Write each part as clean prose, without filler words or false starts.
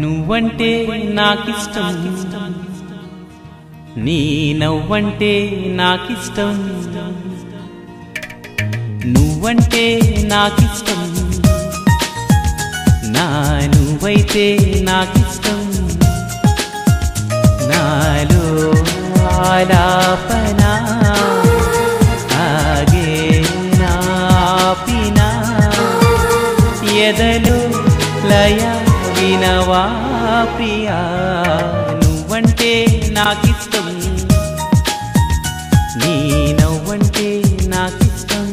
నువ్వంటే నాకిష్టం, నీ నవ్వంటే నాకిష్టం. నువ్వంటే నాకిష్టం, నా నువ్వైతే నాకిష్టం. నాలో ఆలాపన ఆగే నాపిన ఎదలో లయ వినవా ప్రియా. నువ్వంటే నాకిష్టం, నీ నవ్వంటే నాకిష్టం.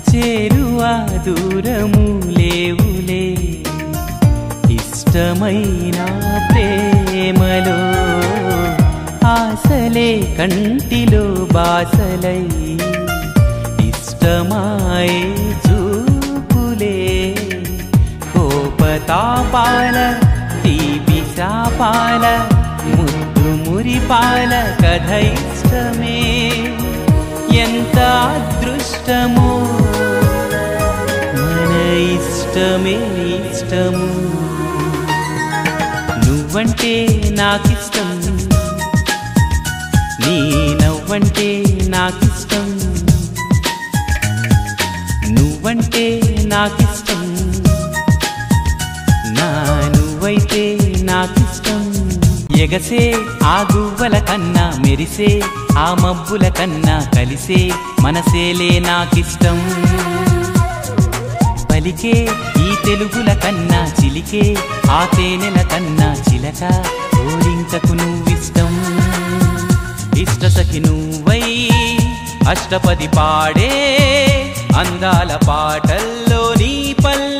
చేరువా దూరము లేవులే ఇష్టమైన ప్రేమలో. ఆశలే కంటిలో బాసలై ఇష్టమాయే చూపులే. కోపతాపాల తీపి శాపాల ముద్దు మురిపాల కథ ఇష్టమే. ఎంత అదృష్టమో మన ఇష్టమే ఇష్టము. నువ్వంటే నాకిష్టం, నీ నవ్వంటే నాకిష్టం. నువ్వంటే నాకిష్టం, నా నువ్వైతే నాకిష్టం. ఎగసే ఆ గువ్వల కన్నా మెరిసే ఆ మబ్బుల కన్నా కలిసే మనసేలే నాకిష్టం. పలికే ఈ తెలుగుల కన్నా చిలికే ఆ తేనెల కన్నా చిలక ఓరింకకు నువ్విష్టం. ఇష్ట సఖి నువ్వై అష్టపది పాడే అందాల పాటల్లో నీ పల్లె